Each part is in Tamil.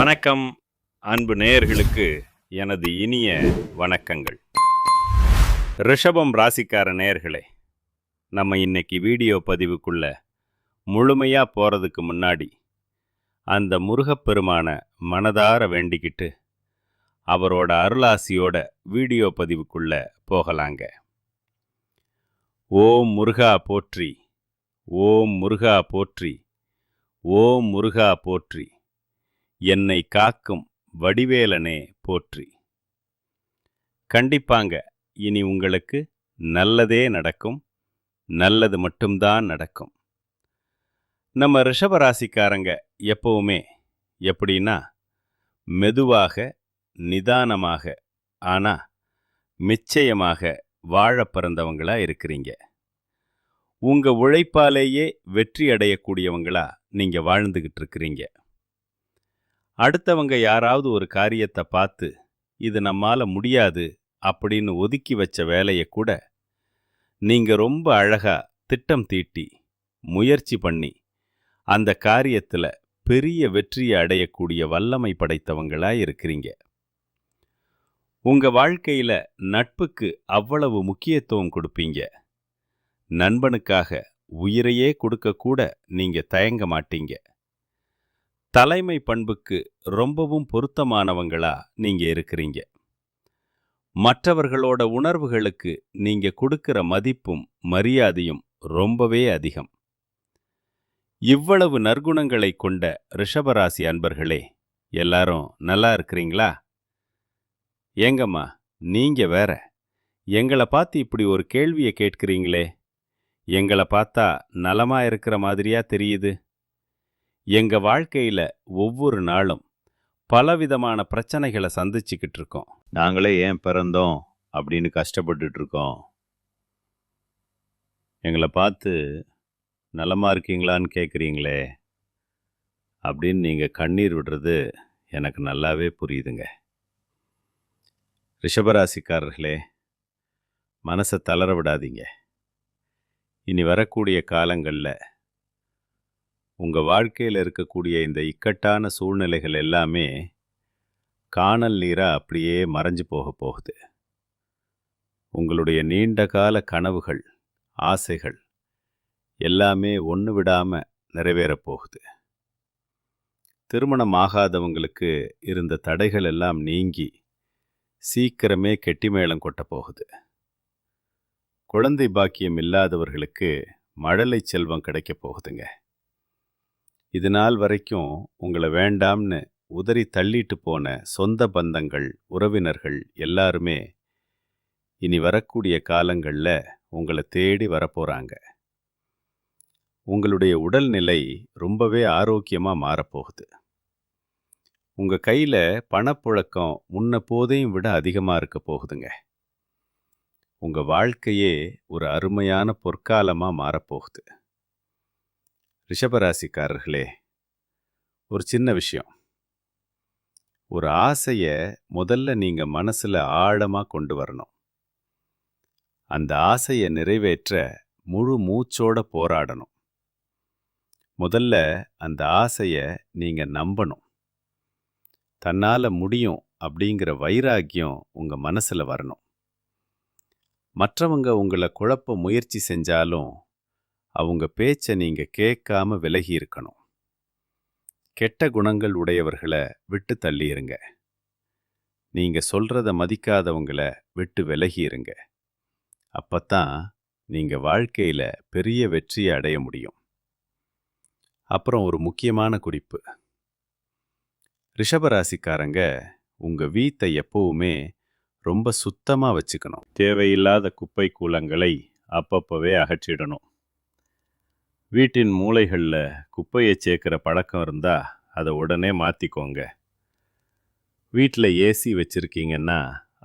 வணக்கம் அன்பு நேயர்களுக்கு எனது இனிய வணக்கங்கள். ரிஷபம் ராசிக்கார நேயர்களே, நம்ம இன்னைக்கு வீடியோ பதிவுக்குள்ள முழுமையாக போகிறதுக்கு முன்னாடி அந்த முருகப்பெருமான மனதார வேண்டிக்கிட்டு அவரோட அருளாசியோட வீடியோ பதிவுக்குள்ள போகலாங்க. ஓம் முருகா போற்றி, ஓம் முருகா போற்றி, ஓம் முருகா போற்றி, என்னை காக்கும் வடிவேலனே போற்றி. கண்டிப்பாங்க, இனி உங்களுக்கு நல்லதே நடக்கும், நல்லது மட்டும்தான் நடக்கும். நம்ம ரிஷபராசிக்காரங்க எப்பவுமே எப்படின்னா, மெதுவாக நிதானமாக ஆனா நிச்சயமாக வாழ பிறந்தவங்களா இருக்கிறீங்க. உங்க உழைப்பாலேயே வெற்றி அடையக்கூடியவங்களா நீங்க வாழ்ந்துகிட்டு இருக்கிறீங்க. அடுத்தவங்க யாராவது ஒரு காரியத்தை பார்த்து இது நம்மால முடியாது அப்படின்னு ஒதுக்கி வச்ச வேலையை கூட நீங்க ரொம்ப அழகா திட்டம் தீட்டி முயற்சி பண்ணி அந்த காரியத்துல பெரிய வெற்றியை அடையக்கூடிய வல்லமை படைத்தவங்களா இருக்கிறீங்க. உங்க வாழ்க்கையில நட்புக்கு அவ்வளவு முக்கியத்துவம் கொடுப்பீங்க. நண்பனுக்காக உயிரையே கொடுக்க கூட நீங்க தயங்க மாட்டீங்க. தலைமை பண்புக்கு ரொம்பவும் பொருத்தமானவங்களா நீங்க இருக்கிறீங்க. மற்றவர்களோட உணர்வுகளுக்கு நீங்க கொடுக்கிற மதிப்பும் மரியாதையும் ரொம்பவே அதிகம். இவ்வளவு நற்குணங்களை கொண்ட ரிஷபராசி அன்பர்களே, எல்லாரும் நல்லா இருக்கிறீங்களா? ஏங்கம்மா, நீங்க வேற எங்களை பார்த்து இப்படி ஒரு கேள்வியை கேட்கிறீங்களே, எங்களை பார்த்தா நலமா இருக்கிற மாதிரியா தெரியுது. எங்க வாழ்க்கையில ஒவ்வொரு நாளும் பலவிதமான பிரச்சனைகளை சந்திச்சுக்கிட்டு இருக்கோம். நாங்களே ஏன் பிறந்தோம் அப்படின்னு கஷ்டப்பட்டுட்டு இருக்கோம். எங்களை பார்த்து நலமா இருக்கீங்களான்னு கேட்குறீங்களே அப்படின்னு நீங்க கண்ணீர் விடுறது எனக்கு நல்லாவே புரியுதுங்க. ரிஷபராசிக்காரர்களே, மனசை தளர விடாதீங்க. இனி வரக்கூடிய காலங்களில் உங்கள் வாழ்க்கையில் இருக்கக்கூடிய இந்த இக்கட்டான சூழ்நிலைகள் எல்லாமே காணல் நீராக அப்படியே மறைஞ்சு போக போகுது. உங்களுடைய நீண்ட கால கனவுகள், ஆசைகள் எல்லாமே ஒன்று விடாமல் நிறைவேறப் போகுது. திருமணம் ஆகாதவங்களுக்கு இருந்த தடைகள் எல்லாம் நீங்கி சீக்கிரமே கெட்டிமேளம் கொட்ட போகுது. குழந்தை பாக்கியம் இல்லாதவர்களுக்கு மழலை செல்வம் கிடைக்க போகுதுங்க. இது நாள் வரைக்கும் உங்களை வேண்டாம்னு உதறி தள்ளிட்டு போன சொந்த பந்தங்கள், உறவினர்கள் எல்லாருமே இனி வரக்கூடிய காலங்களில் உங்களை தேடி வரப்போகிறாங்க. உங்களுடைய உடல்நிலை ரொம்பவே ஆரோக்கியமாக மாறப்போகுது. உங்கள் கையில் பணப்புழக்கம் முன்ன போதையும் விட அதிகமாக இருக்க போகுதுங்க. உங்கள் வாழ்க்கையே ஒரு அருமையான பொற்காலமாக மாறப்போகுது. ரிஷபராசிக்காரர்களே, ஒரு சின்ன விஷயம். ஒரு ஆசையை முதல்ல நீங்கள் மனசில் ஆழமாக கொண்டு வரணும். அந்த ஆசையை நிறைவேற்ற முழு மூச்சோட போராடணும். முதல்ல அந்த ஆசையை நீங்கள் நம்பணும். தன்னால் முடியும் அப்படிங்கிற வைராக்கியம் உங்கள் மனசில் வரணும். மற்றவங்க உங்களை குழப்ப முயற்சி செஞ்சாலும் அவங்க பேச்சை நீங்கள் கேட்காம விலகி இருக்கணும். கெட்ட குணங்கள் உடையவர்களை விட்டு தள்ளியிருங்க. நீங்கள் சொல்கிறத மதிக்காதவங்களை விட்டு விலகி இருங்க. அப்பத்தான் நீங்கள் வாழ்க்கையில் பெரிய வெற்றியை அடைய முடியும். அப்புறம் ஒரு முக்கியமான குறிப்பு. ரிஷபராசிக்காரங்க உங்கள் வீட்டை எப்பவுமே ரொம்ப சுத்தமாக வச்சுக்கணும். தேவையில்லாத குப்பை கூலங்களை அப்பப்பவே அகற்றிடணும். வீட்டின் மூலைகளில் குப்பையை சேர்க்குற பழக்கம் இருந்தால் அதை உடனே மாற்றிக்கோங்க. வீட்டில் ஏசி வச்சுருக்கீங்கன்னா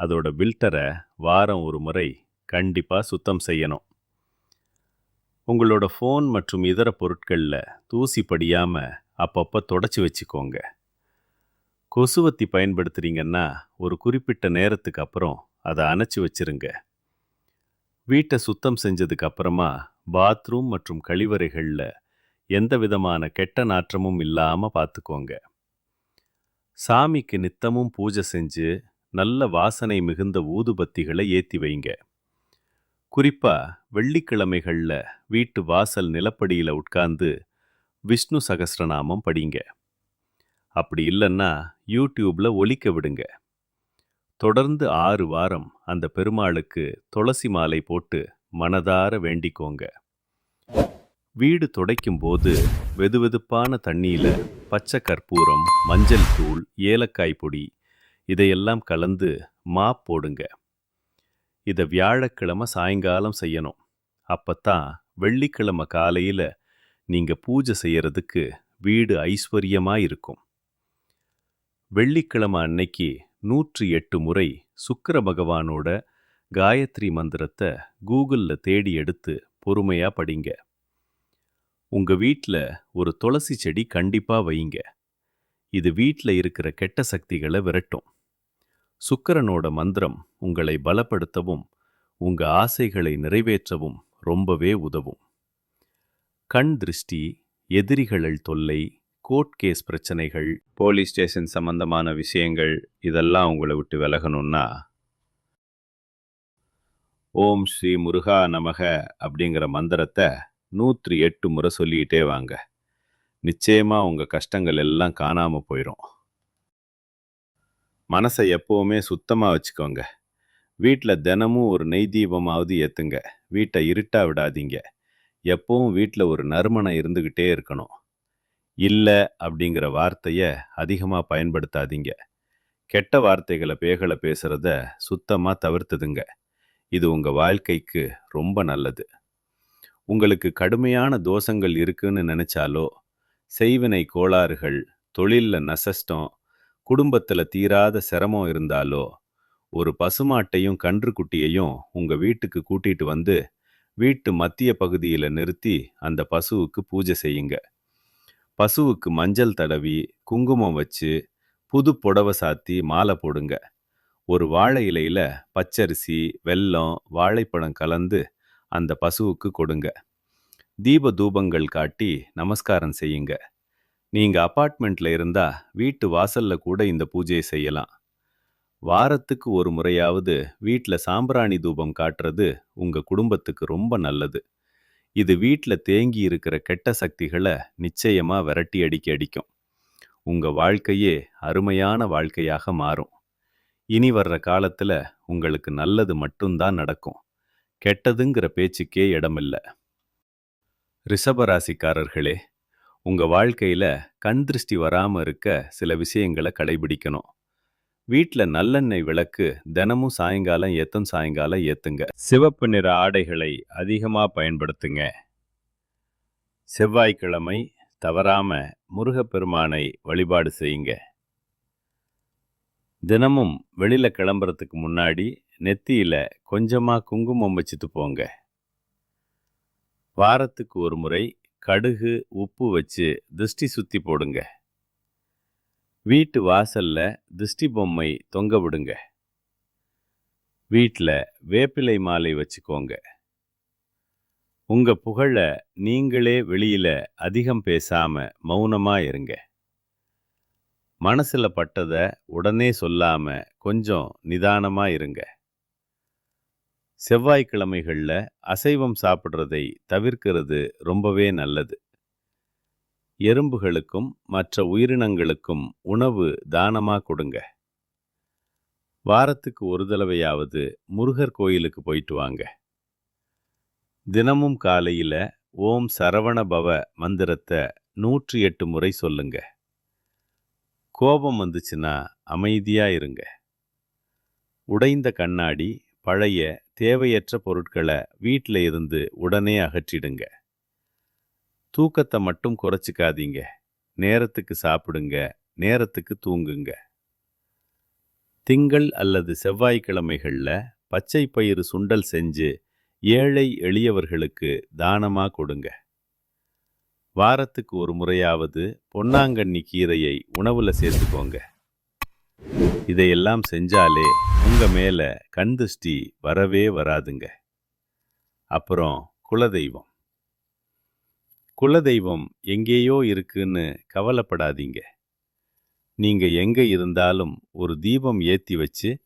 அதோட பில்டரை வாரம் ஒரு முறை கண்டிப்பாக சுத்தம் செய்யணும். உங்களோட ஃபோன் மற்றும் இதர பொருட்களில் தூசி படியாமல் அப்பப்போ தொடச்சி வச்சுக்கோங்க. கொசுவத்தி பயன்படுத்துகிறீங்கன்னா ஒரு குறிப்பிட்ட நேரத்துக்கு அப்புறம் அதை அணைச்சி வச்சிருங்க. வீட்டை சுத்தம் செஞ்சதுக்கு அப்புறமா பாத்ரூம் மற்றும் கழிவறைகளில் எந்த விதமான கெட்ட நாற்றமும் இல்லாமல் பார்த்துக்கோங்க. சாமிக்கு நித்தமும் பூஜை செஞ்சு நல்ல வாசனை மிகுந்த ஊதுபத்திகளை ஏத்தி வைங்க. குறிப்பா வெள்ளிக்கிழமைகள்ல வீட்டு வாசல் நிலப்படியில உட்கார்ந்து விஷ்ணு சகஸ்ரநாமம் படிங்க. அப்படி இல்லைன்னா யூடியூப்ல ஒலிக்க விடுங்க. தொடர்ந்து 6 வாரம் அந்த பெருமாளுக்கு துளசி மாலை போட்டு மனதார வேண்டிக்கோங்க. வீடு துடைக்கும் போது வெதுவெதுப்பான தண்ணியில பச்சை கற்பூரம், மஞ்சள் தூள், ஏலக்காய் பொடி இதையெல்லாம் கலந்து மாப் போடுங்க. இதை வியாழக்கிழமை சாயங்காலம் செய்யணும். அப்பத்தான் வெள்ளிக்கிழமை காலையில நீங்க பூஜை செய்யறதுக்கு வீடு ஐஸ்வர்யமா இருக்கும். வெள்ளிக்கிழமை அன்னைக்கு 108 முறை சுக்கிர பகவானோட காயத்ரி மந்திரத்தை கூகுள்ல தேடி எடுத்து பொறுமையா படிங்க. உங்க வீட்ல ஒரு துளசி செடி கண்டிப்பா வைங்க. இது வீட்ல இருக்கிற கெட்ட சக்திகளை விரட்டும். சுக்கிரனோட மந்திரம் உங்களை பலப்படுத்தவும் உங்க ஆசைகளை நிறைவேற்றவும் ரொம்பவே உதவும். கண் திருஷ்டி, எதிரிகள் தொல்லை, கோர்ட் கேஸ் பிரச்சனைகள், போலீஸ் ஸ்டேஷன் சம்பந்தமான விஷயங்கள் இதெல்லாம் உங்களை விட்டு விலகணும்னா ஓம் ஸ்ரீ முருகா நமக அப்படிங்கிற மந்திரத்தை 108 முறை சொல்லிக்கிட்டே வாங்க. நிச்சயமா உங்க கஷ்டங்கள் எல்லாம் காணாம போயிடும். மனசை எப்பவுமே சுத்தமா வச்சுக்கோங்க. வீட்டில் தினமும் ஒரு நெய் தீபமாவது ஏத்துங்க. வீட்டை இருட்டா விடாதீங்க. எப்பவும் வீட்டில் ஒரு நறுமணம் இருந்துகிட்டே இருக்கணும். இல்லை அப்படிங்கிற வார்த்தைய அதிகமாக பயன்படுத்தாதீங்க. கெட்ட வார்த்தைகளை பேகளை பேசுறத சுத்தமா தவிர்த்துதுங்க. இது உங்க வாழ்க்கைக்கு ரொம்ப நல்லது. உங்களுக்கு கடுமையான தோஷங்கள் இருக்குன்னு நினைச்சாலோ, செய்வினை கோளாறுகள், தொழில்ல நசஷ்டம், குடும்பத்துல தீராத சிரமம் இருந்தாலோ, ஒரு பசுமாட்டையும் கன்றுக்குட்டியையும் உங்க வீட்டுக்கு கூட்டிட்டு வந்து வீட்டு மத்திய பகுதியில நிறுத்தி அந்த பசுவுக்கு பூஜை செய்யுங்க. பசுவுக்கு மஞ்சள் தடவி குங்குமம் வச்சு புது புடவை சாத்தி மாலை போடுங்க. ஒரு வாழை இலையில பச்சரிசி, வெல்லம், வாழைப்பழம் கலந்து அந்த பசுவுக்கு கொடுங்க. தீப தூபங்கள் காட்டி நமஸ்காரம் செய்யுங்க. நீங்க அபார்ட்மெண்ட்ல இருந்தா வீட்டு வாசல்ல கூட இந்த பூஜையை செய்யலாம். வாரத்துக்கு ஒரு முறையாவது வீட்ல சாம்பிராணி தூபம் காட்டுறது உங்க குடும்பத்துக்கு ரொம்ப நல்லது. இது வீட்ல தேங்கி இருக்கிற கெட்ட சக்திகளை நிச்சயமா விரட்டி அடிக்கும். உங்க வாழ்க்கையே அருமையான வாழ்க்கையாக மாறும். இனி வர்ற காலத்துல உங்களுக்கு நல்லது மட்டும்தான் நடக்கும். கெட்டதுங்கிற பேச்சுக்கே இடமில்ல. ரிஷபராசிக்காரர்களே, உங்க வாழ்க்கையில கண் திருஷ்டி வராம இருக்க சில விஷயங்களை கடைபிடிக்கணும். வீட்ல நல்லெண்ணெய் விளக்கு தினமும் சாயங்காலம் ஏத்துங்க. சிவப்பு நிற ஆடைகளை அதிகமா பயன்படுத்துங்க. செவ்வாய்க்கிழமை தவறாம முருகப்பெருமானை வழிபாடு செய்யுங்க. தினமும் வெளியில கிளம்புறதுக்கு முன்னாடி நெத்தியில கொஞ்சமா குங்குமம் வச்சுட்டு போங்க. வாரத்துக்கு ஒரு முறை கடுகு, உப்பு வச்சு திருஷ்டி சுத்தி போடுங்க. வீட்டு வாசல்ல திருஷ்டி பொம்மை தொங்க விடுங்க. வீட்டில் வேப்பிலை மாலை வச்சுக்கோங்க. உங்க புகழ நீங்களே வெளியில அதிகம் பேசாம மௌனமா இருங்க. மனசுல பட்டத உடனே சொல்லாம கொஞ்சம் நிதானமா இருங்க. செவ்வாய்க்கிழமைகள்ல அசைவம் சாப்பிட்றதை தவிர்க்கிறது ரொம்பவே நல்லது. எறும்புகளுக்கும் மற்ற உயிரினங்களுக்கும் உணவு தானமா கொடுங்க. வாரத்துக்கு ஒரு தடவையாவது முருகர் கோயிலுக்கு போயிட்டு வாங்க. தினமும் காலையில ஓம் சரவண பவ மந்திரத்தை 108 முறை சொல்லுங்க. கோபம் வந்துச்சுன்னா அமைதியா இருங்க. உடைந்த கண்ணாடி, பழைய தேவையற்ற பொருட்களை வீட்டில் இருந்து உடனே அகற்றிடுங்க. தூக்கத்தை மட்டும் குறைச்சிக்காதீங்க. நேரத்துக்கு சாப்பிடுங்க, நேரத்துக்கு தூங்குங்க. திங்கள் அல்லது செவ்வாய்க்கிழமைகள்ல பச்சை பயிறு சுண்டல் செஞ்சு ஏழை எளியவர்களுக்கு தானமா கொடுங்க. வாரத்துக்கு ஒரு முறையாவது பொன்னாங்கண்ணி கீரையை உணவுல சேர்த்துக்கோங்க. இதையெல்லாம் செஞ்சாலே உங்க மேல கண் திருஷ்டி வரவே வராதுங்க. அப்புறம் குலதெய்வம். குலதெய்வம் எங்கேயோ இருக்குன்னு கவலைப்படாதீங்க. நீங்க எங்க இருந்தாலும் ஒரு தீபம் ஏத்தி வச்சு,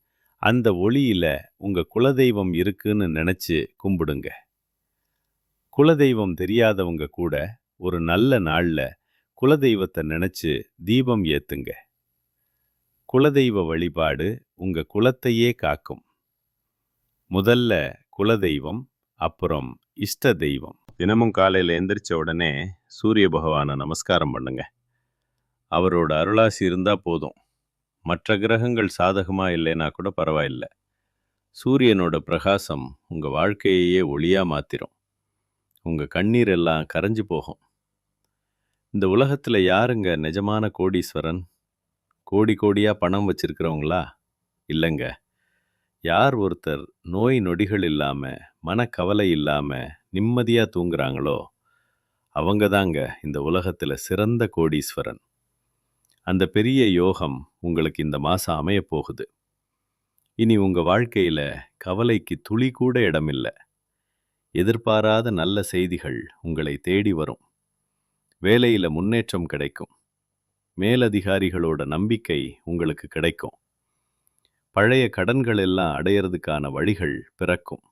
அந்த ஒளியில உங்க குலதெய்வம் இருக்குன்னு நினைச்சு கும்பிடுங்க. குலதெய்வம் தெரியாதவங்க கூட ஒரு நல்ல நாள்ல குலதெய்வத்தை நினைச்சு தீபம் ஏத்துங்க. குலதெய்வ வழிபாடு உங்க குலத்தையே காக்கும். முதல்ல குலதெய்வம், அப்புறம் இஷ்ட தெய்வம். தினமும் காலையில எந்திரிச்ச உடனே சூரிய பகவானை நமஸ்காரம் பண்ணுங்க. அவரோட அருளாசி இருந்தா போதும். மற்ற கிரகங்கள் சாதகமா இல்லைன்னா கூட பரவாயில்ல. சூரியனோட பிரகாசம் உங்க வாழ்க்கையையே ஒளியா மாத்திரும். உங்க கண்ணீர் எல்லாம் கரைஞ்சு போகும். இந்த உலகத்துல யாருங்க நிஜமான கோடீஸ்வரன்? கோடி கோடியா பணம் வச்சிருக்கிறவங்களா? இல்லைங்க. யார் ஒருத்தர் நோய் நொடிகள் இல்லாம, மனக்கவலை இல்லாம நிம்மதியா தூங்குறாங்களோ, அவங்க தாங்க இந்த உலகத்துல சிறந்த கோடீஸ்வரன். அந்த பெரிய யோகம் உங்களுக்கு இந்த மாசம் அமையப் போகுது. இனி உங்க வாழ்க்கையில கவலைக்கு துளி கூட இடமில்ல. எதிர்பாராத நல்ல செய்திகள் உங்களை தேடி வரும். வேலையில முன்னேற்றம் கிடைக்கும். மேலதிகாரிகளோட நம்பிக்கை உங்களுக்கு கிடைக்கும். பழைய கடன்கள் எல்லாம் அடையறதுக்கான வழிகள் பிறக்கும்.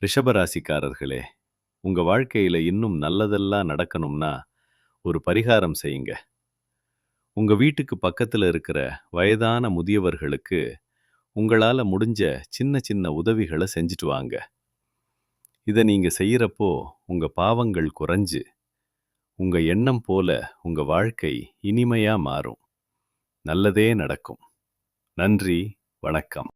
ரிஷபராசிக்காரர்களே, உங்க வாழ்க்கையில இன்னும் நல்லதெல்லாம் நடக்கணும்னா ஒரு பரிகாரம் செய்யுங்க. உங்க வீட்டுக்கு பக்கத்துல இருக்கிற வயதான முதியவர்களுக்கு உங்களால முடிஞ்ச சின்ன சின்ன உதவிகளை செஞ்சுட்டு வாங்க. இதை நீங்க செய்யறப்போ உங்க பாவங்கள் குறைஞ்சு, உங்க எண்ணம் போல உங்க வாழ்க்கை இனிமையா மாறும். நல்லதே நடக்கும். நன்றி, வணக்கம்.